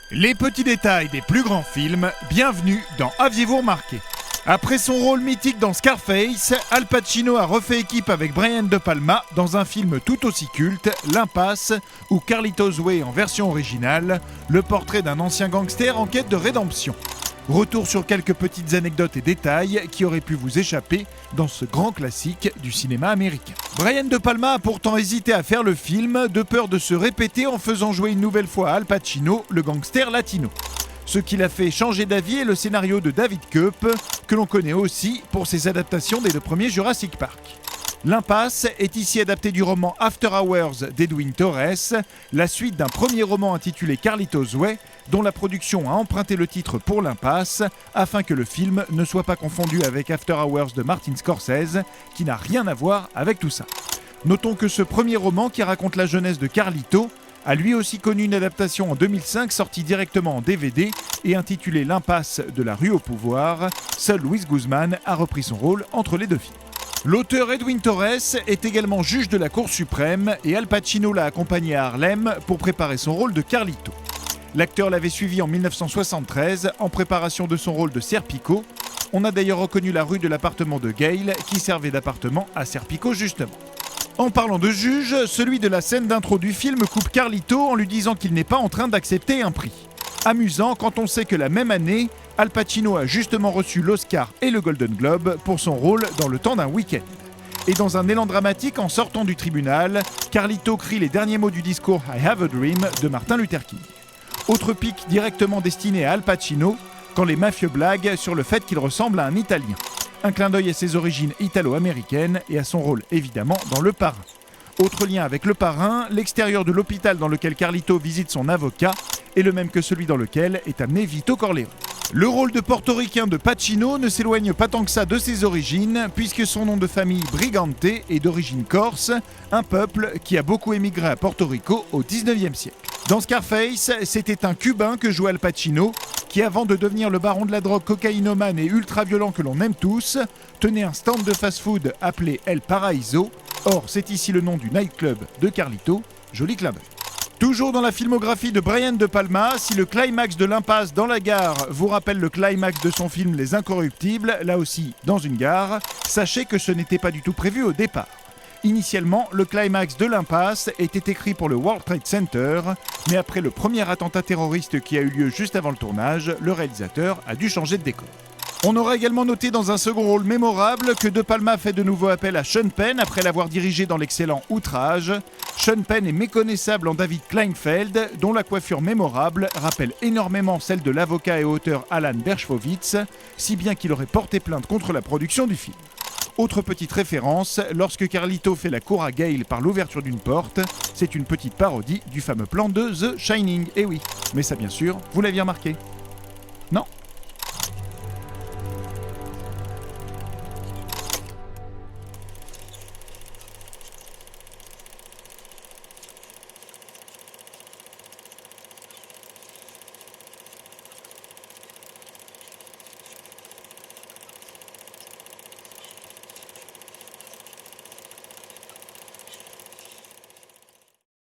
Les petits détails des plus grands films, bienvenue dans Aviez-vous remarqué ? Après son rôle mythique dans Scarface, Al Pacino a refait équipe avec Brian De Palma dans un film tout aussi culte, L'Impasse, ou Carlito's Way en version originale, le portrait d'un ancien gangster en quête de rédemption. Retour sur quelques petites anecdotes et détails qui auraient pu vous échapper dans ce grand classique du cinéma américain. Brian De Palma a pourtant hésité à faire le film de peur de se répéter en faisant jouer une nouvelle fois Al Pacino, le gangster latino. Ce qui l'a fait changer d'avis est le scénario de David Koepp, que l'on connaît aussi pour ses adaptations des deux premiers Jurassic Park. L'Impasse est ici adapté du roman After Hours d'Edwin Torres, la suite d'un premier roman intitulé Carlito's Way, dont la production a emprunté le titre pour l'Impasse, afin que le film ne soit pas confondu avec After Hours de Martin Scorsese, qui n'a rien à voir avec tout ça. Notons que ce premier roman, qui raconte la jeunesse de Carlito, a lui aussi connu une adaptation en 2005 sortie directement en DVD et intitulée L'Impasse de la rue au pouvoir. Seul Luis Guzman a repris son rôle entre les deux films. L'auteur Edwin Torres est également juge de la Cour suprême et Al Pacino l'a accompagné à Harlem pour préparer son rôle de Carlito. L'acteur l'avait suivi en 1973 en préparation de son rôle de Serpico. On a d'ailleurs reconnu la rue de l'appartement de Gale qui servait d'appartement à Serpico justement. En parlant de juge, celui de la scène d'intro du film coupe Carlito en lui disant qu'il n'est pas en train d'accepter un prix. Amusant quand on sait que la même année, Al Pacino a justement reçu l'Oscar et le Golden Globe pour son rôle dans Le temps d'un week-end. Et dans un élan dramatique, en sortant du tribunal, Carlito crie les derniers mots du discours I Have a Dream de Martin Luther King. Autre pic directement destiné à Al Pacino, quand les mafieux blaguent sur le fait qu'il ressemble à un Italien. Un clin d'œil à ses origines italo-américaines et à son rôle évidemment dans Le Parrain. Autre lien avec Le Parrain, l'extérieur de l'hôpital dans lequel Carlito visite son avocat est le même que celui dans lequel est amené Vito Corleone. Le rôle de portoricain de Pacino ne s'éloigne pas tant que ça de ses origines, puisque son nom de famille Brigante est d'origine corse, un peuple qui a beaucoup émigré à Porto Rico au 19e siècle. Dans Scarface, c'était un Cubain que jouait Al Pacino, qui avant de devenir le baron de la drogue cocaïnomane et ultra-violent que l'on aime tous, tenait un stand de fast-food appelé El Paraíso. Or, c'est ici le nom du nightclub de Carlito. Joli clin d'œil. Toujours dans la filmographie de Brian De Palma, si le climax de l'Impasse dans la gare vous rappelle le climax de son film Les Incorruptibles, là aussi dans une gare, sachez que ce n'était pas du tout prévu au départ. Initialement, le climax de l'Impasse était écrit pour le World Trade Center, mais après le premier attentat terroriste qui a eu lieu juste avant le tournage, le réalisateur a dû changer de décor. On aura également noté dans un second rôle mémorable que De Palma fait de nouveau appel à Sean Penn après l'avoir dirigé dans l'excellent Outrage. Sean Penn est méconnaissable en David Kleinfeld, dont la coiffure mémorable rappelle énormément celle de l'avocat et auteur Alan Dershowitz, si bien qu'il aurait porté plainte contre la production du film. Autre petite référence, lorsque Carlito fait la cour à Gale par l'ouverture d'une porte, c'est une petite parodie du fameux plan de The Shining, eh oui, mais ça bien sûr, vous l'aviez remarqué.